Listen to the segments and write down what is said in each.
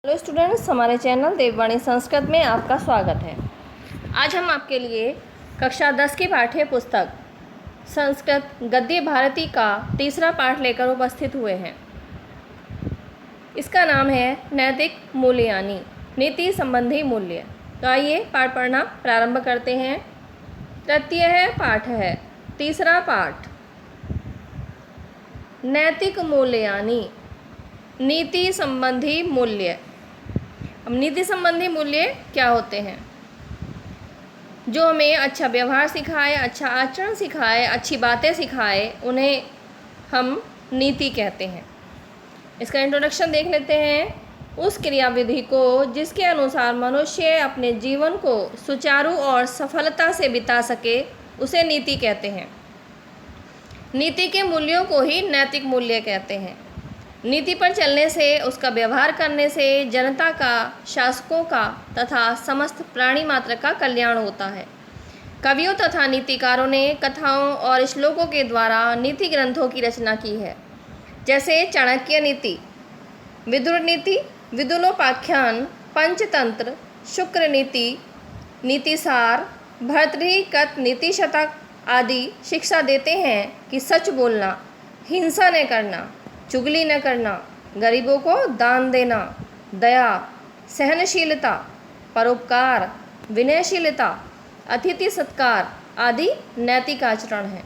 Hello students, हमारे channel देववाणी संस्कृत में आपका स्वागत है। आज हम आपके लिए कक्षा 10 की पाठ्य पुस्तक संस्कृत गद्य भारती का तीसरा पाठ लेकर उपस्थित हुए हैं। इसका नाम है नैतिक मूल्यानि, नीति संबंधी मूल्य। तो आइए पाठ पढ़ना प्रारंभ करते हैं। तृतीय पाठ है, तीसरा पाठ, नैतिक मूल्यानि, नीति संबंधी मूल्य। अब नीति संबंधी मूल्य क्या होते हैं? जो हमें अच्छा व्यवहार सिखाए, अच्छा आचरण सिखाए, अच्छी बातें सिखाए, उन्हें हम नीति कहते हैं। इसका इंट्रोडक्शन देख लेते हैं। उस क्रियाविधि को जिसके अनुसार मनुष्य अपने जीवन को सुचारू और सफलता से बिता सके, उसे नीति कहते हैं। नीति के मूल्यों को ही नैतिक मूल्य कहते हैं। नीति पर चलने से, उसका व्यवहार करने से जनता का, शासकों का तथा समस्त प्राणी मात्र का कल्याण होता है। कवियों तथा नीतिकारों ने कथाओं और श्लोकों के द्वारा नीति ग्रंथों की रचना की है, जैसे चाणक्य नीति, विदुर नीति, विदुलोपाख्यान, पंचतंत्र, शुक्र नीति, नीतिसार, भर्तृहरि नीति शतक आदि शिक्षा देते हैं कि सच बोलना, हिंसा न करना, चुगली न करना, गरीबों को दान देना, दया, सहनशीलता, परोपकार, विनयशीलता, अतिथि सत्कार आदि नैतिक आचरण है।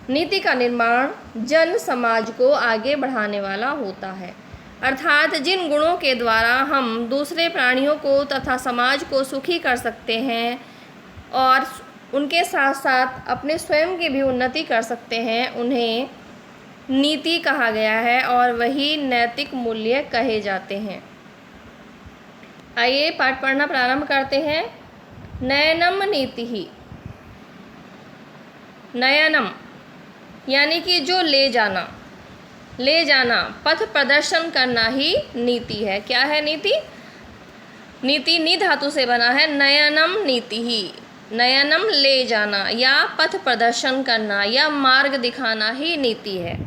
नीति का निर्माण जन समाज को आगे बढ़ाने वाला होता है, अर्थात जिन गुणों के द्वारा हम दूसरे प्राणियों को तथा समाज को सुखी कर सकते हैं और उनके साथ साथ अपने स्वयं की भी उन्नति कर सकते हैं, उन्हें नीति कहा गया है और वही नैतिक मूल्य कहे जाते हैं। आइए पाठ पढ़ना प्रारंभ करते हैं। नयनम नीति ही, नयनम यानी कि जो ले जाना, ले जाना, पथ प्रदर्शन करना ही नीति है। क्या है नीति? नीति नी धातु से बना है। नयनम नीति ही, नयनम ले जाना या पथ प्रदर्शन करना या मार्ग दिखाना ही नीति है।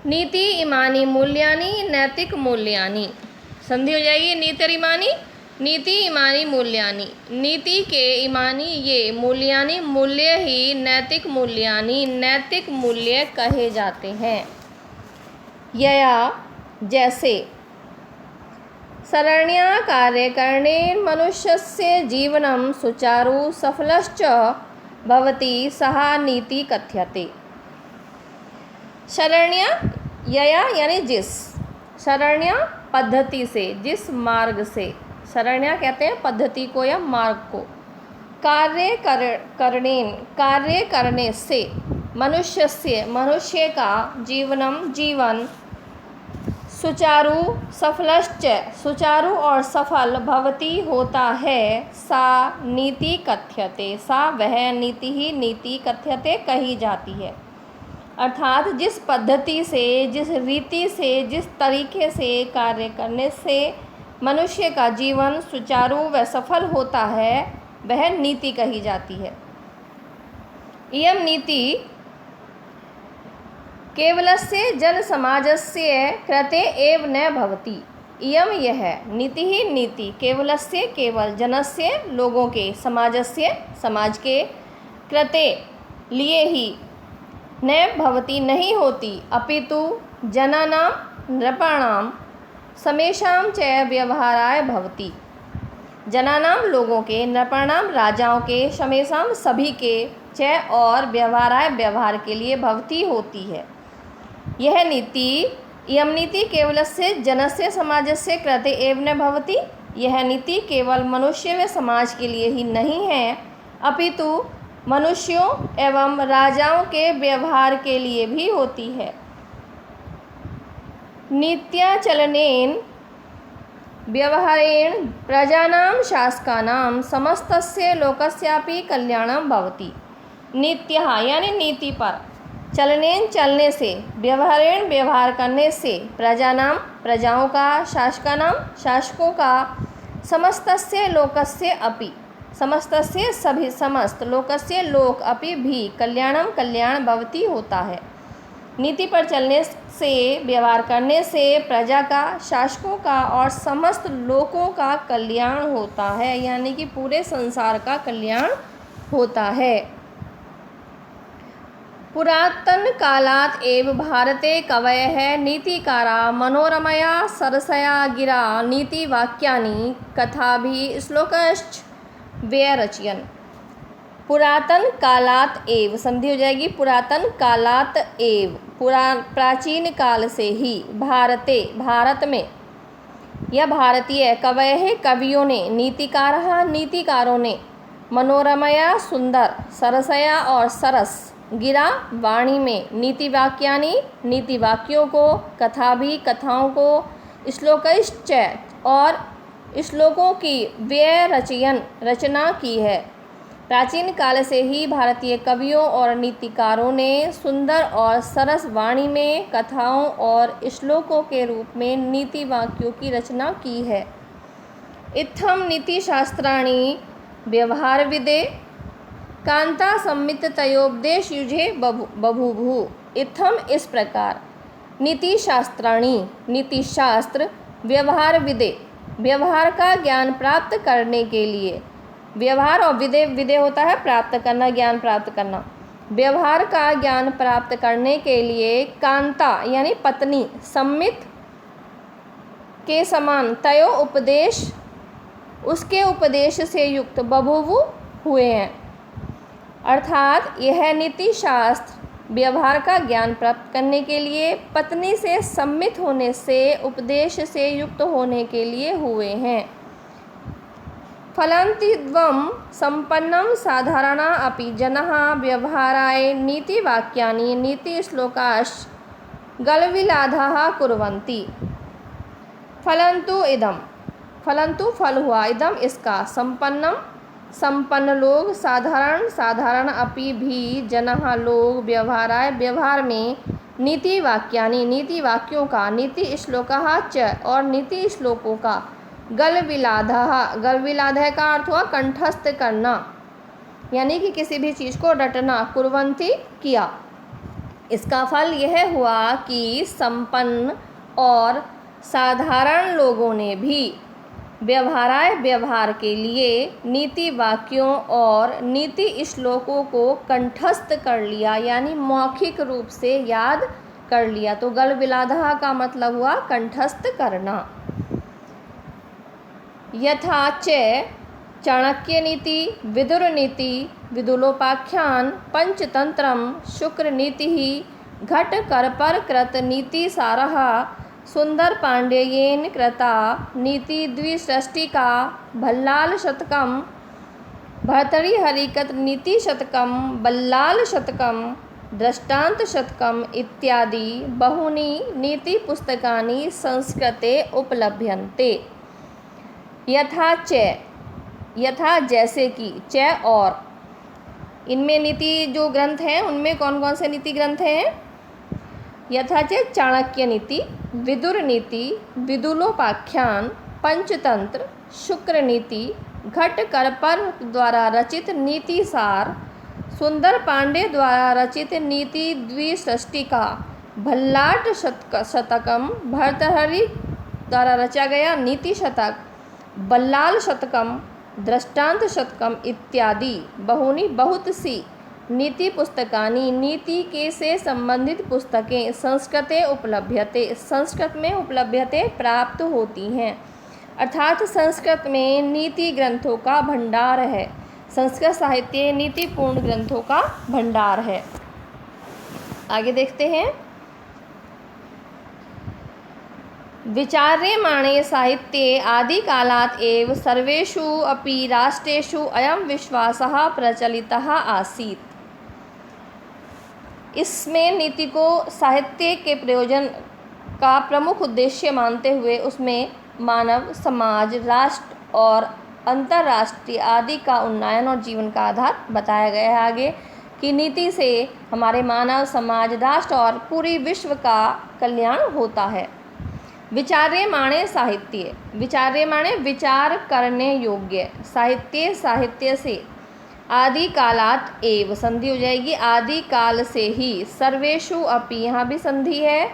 नीति इमानी मूल्यानि नैतिक मूल्यानि, संधि हो जाएगी नीति इमानी, नीति इमानी मूल्यानि, नीति के इमानी ये मूल्यानि मूल्य ही नैतिक मूल्यानि नैतिक मूल्य कहे जाते हैं। यया जैसे, सरण्या कार्य करणे मनुष्यस्य जीवनं सुचारु सफलश्च भवति सहा नीति कथ्यते। शरण्या, यया यानी जिस, शरण्या पद्धति से, जिस मार्ग से, शरण्या कहते हैं पद्धति को या मार्ग को, कार्य करने से, मनुष्य से, मनुष्य का जीवनम जीवन, सुचारू सफलश्च सुचारू और सफल भवति होता है, सा नीति कथ्यते, सा वह नीति ही नीति कथ्यते कही जाती है। अर्थात जिस पद्धति से, जिस रीति से, जिस तरीके से कार्य करने से मनुष्य का जीवन सुचारू व सफल होता है, वह नीति कही जाती है। इयं नीति केवलस्य जन समाजस्य कृते एव न भवति। इयं यह नीति ही नीति केवलस्य केवल, जनस्य लोगों के, समाजस्य समाज के, कृते लिए ही, न भवति नहीं होती, अपितु जनानां नृपाणां समेषां च व्यवहाराय भवति। जनानां लोगों के, नृपाणां राजाओं के, समेषां सभी के, च और व्यवहाराय व्यवहार के लिए भवति होती है। यह नीति, इयं नीति केवलस्य जनस्य समाजस्य कृते एव न भवति, यह नीति केवल मनुष्य व समाज के लिए ही नहीं है, अपितु मनुष्यों एवं राजाओं के व्यवहार के लिए भी होती है। नीत्याचलनेन व्यवहारेण प्रजानां शासकानां समस्तस्य लोकस्यापि कल्याणं भवति। नीत्यः यानी नीति पर, चलनेन चलने से, व्यवहारेण व्यवहार करने से, प्रजानां प्रजाओं का, शासकानां शासकों का, समस्तस्य लोकस्य अपि, समस्तस्य सभी, समस्त, लोकस्य लोक अपि भी, कल्याणम कल्याण भवति होता है। नीति पर चलने से, व्यवहार करने से प्रजा का, शासकों का और समस्त लोगों का कल्याण होता है, यानी कि पूरे संसार का कल्याण होता है। पुरातन कालात् एव भारते कवयः नीतिकारा मनोरमया सरसया गिरा नीतिवाक्यानि कथाभिः श्लोकश्च व्यरचयन्। पुरातन कालात् एव, संधि हो जाएगी, पुरातन कालात् एव, प्राचीन काल से ही, भारते, भारत में, या भारतीय, कवयः, कवियों ने, नीतिकारः, नीतिकारों ने, मनोरमया, सुंदर, सरसया और सरस, गिरा, वाणी में, नीतिवाक्यानि, नीति वाक्यों को, कथा भी, कथाओं को, श्लोकश्च और श्लोकों की, व्यय रचयन, रचना की है। प्राचीन काल से ही भारतीय कवियों और नीतिकारों ने सुंदर और सरस वाणी में, कथाओं और श्लोकों के रूप में नीति वाक्यों की रचना की है। इत्थम नीतिशास्त्राणि व्यवहारविदे कांता संमिततयोपदेश युजे बभूवुः। इत्थम, इस प्रकार, नीतिशास्त्राणि, नीतिशास्त्र, व्यवहारविदे, व्यवहार का ज्ञान प्राप्त करने के लिए, व्यवहार और विदे, विदे होता है प्राप्त करना, ज्ञान प्राप्त करना, व्यवहार का ज्ञान प्राप्त करने के लिए कांता यानी पत्नी, सम्मित के समान, तयो उपदेश, उसके उपदेश से युक्त, बभूवु हुए हैं। अर्थात यह नीति शास्त्र व्यवहार का ज्ञान प्राप्त करने के लिए, पत्नी से सम्मित होने से, उपदेश से युक्त होने के लिए हुए हैं। फलन्तिद्वं सम्पन्नं साधारणा अपि जनः व्यवहाराय नीतिवाक्यानि नीतिश्लोकाश्च गलविलाधः कुर्वन्ति। फलन्तु इदं, फलन्तु फल हुआ, इदम इसका, संपन्नम संपन्न लोग, साधारण साधारण, अपि भी, जनः लोग, व्यवहाराय व्यवहार में, नीति वाक्यानि नीति वाक्यों का, नीति श्लोकः च और नीति श्लोकों का, गलविलाधः, गलविलाधः का अर्थ हुआ कंठस्थ करना, यानी कि किसी भी चीज़ को रटना, कुर्वन्ति किया। इसका फल यह हुआ कि संपन्न और साधारण लोगों ने भी व्यवहाराय व्यवहार के लिए नीति वाक्यों और नीति श्लोकों को कंठस्थ कर लिया, यानी मौखिक रूप से याद कर लिया। तो गलविलाधः का मतलब हुआ कंठस्थ करना। यथा च चाणक्य नीति, विदुर नीति, विदुलोपाख्यान, पंचतंत्रम, शुक्र नीति, घट करपर कृत नीति सारः, सुंदर पांडेयेन कृता नीति द्विसृष्टिका, भल्लाल शतकम, भर्तृहरिकृत नीति शतकम, बल्लाल शतकम, दृष्टांत शतकम इत्यादि बहूनि नीति पुस्तकानि संस्कृते उपलभ्यन्ते। यथा च, यथा जैसे कि, च और, इनमें नीति जो ग्रंथ हैं उनमें कौन कौन से नीति ग्रंथ हैं? यथा च चाणक्य नीति, विदुर नीति, विदुलोपाख्यान, पंचतंत्र, शुक्र नीति, घट करपर द्वारा रचित नीति सार, सुंदर पांडे द्वारा रचित नीति द्विसृष्टिका, भल्लाट शतकम, भर्तृहरि द्वारा रचा गया नीति शतक, बल्लाल शतकम, दृष्टांत शतकम इत्यादि बहूनि बहुत सी नीति पुस्तकानि नीति के से संबंधित पुस्तकें संस्कृते उपलभ्यते, संस्कृत में उपलभ्यते प्राप्त होती हैं। अर्थात संस्कृत में नीति ग्रंथों का भंडार है। संस्कृत साहित्य नीतिपूर्ण ग्रंथों का भंडार है। आगे देखते हैं। विचार्यमाणे साहित्ये आदिकालात् एव सर्वेषु अपि राष्ट्रेषु अयं विश्वासः प्रचलितः आसीत्। इसमें नीति को साहित्य के प्रयोजन का प्रमुख उद्देश्य मानते हुए उसमें मानव समाज, राष्ट्र और अंतर्राष्ट्रीय आदि का उन्नयन और जीवन का आधार बताया गया है आगे कि नीति से हमारे मानव समाज, राष्ट्र और पूरी विश्व का कल्याण होता है। विचार्यमाणे साहित्य, विचार्यमाणे विचार करने योग्य, साहित्य साहित्य से, आदि कालात एव, संधि हो जाएगी आदि काल से ही। सर्वेषु अपि, यहाँ भी संधि है।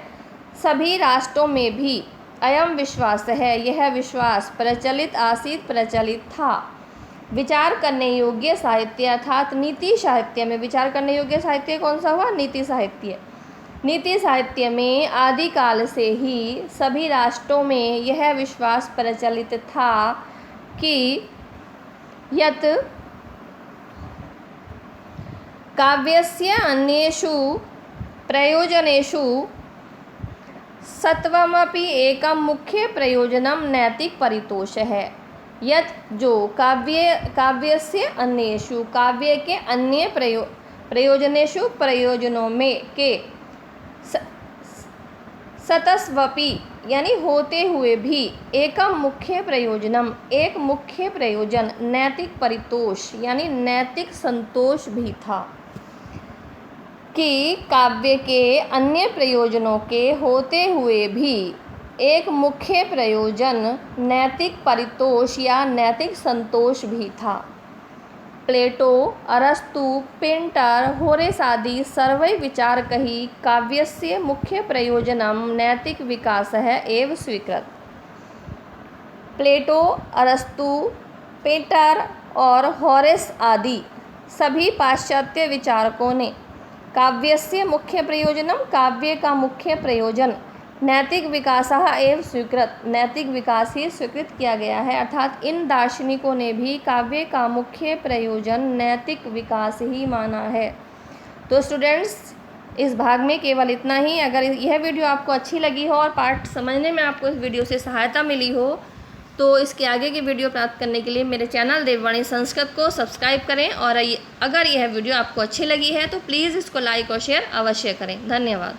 सभी राष्ट्रों में भी। अयम विश्वास है, यह विश्वास। प्रचलित आसीत, प्रचलित था। विचार करने योग्य साहित्य अर्थात नीति साहित्य में, विचार करने योग्य साहित्य कौन सा हुआ? नीति साहित्य। नीति साहित्य में आदिकाल से ही सभी राष्ट्रों में यह विश्वास प्रचलित था कि यत् काव्यस्य अन्येषु प्रयोजनेषु सत्वमपि एकं मुख्य प्रयोजनम नैतिक परितोष है। यत् जो काव्यस्य अन्येषु, काव्य के अन्य प्रयोजनेषु, प्रयोजनों में के सतस्वपि यानी होते हुए भी एकम मुख्य प्रयोजनम, एक मुख्य प्रयोजन, नैतिक परितोष यानी नैतिक संतोष भी था कि काव्य के अन्य प्रयोजनों के होते हुए भी एक मुख्य प्रयोजन नैतिक परितोष या नैतिक संतोष भी था। प्लेटो, अरस्तु, पिंटर, होरेस आदि सर्वै विचार कही काव्यस्य मुख्य प्रयोजनम नैतिक विकास है एवं स्वीकृत। प्लेटो, अरस्तु, पिंटर और होरेस आदि सभी पाश्चात्य विचारकों ने काव्यस्य मुख्य प्रयोजनम, काव्य का मुख्य प्रयोजन, नैतिक विकास एवं स्वीकृत, नैतिक विकास ही स्वीकृत किया गया है। अर्थात इन दार्शनिकों ने भी काव्य का मुख्य प्रयोजन नैतिक विकास ही माना है। तो स्टूडेंट्स, इस भाग में केवल इतना ही। अगर यह वीडियो आपको अच्छी लगी हो और पाठ समझने में आपको इस वीडियो से सहायता मिली हो तो इसके आगे की वीडियो प्राप्त करने के लिए मेरे चैनल देववाणी संस्कृत को सब्सक्राइब करें। और अगर यह वीडियो आपको अच्छी लगी है तो प्लीज़ इसको लाइक और शेयर अवश्य करें। धन्यवाद।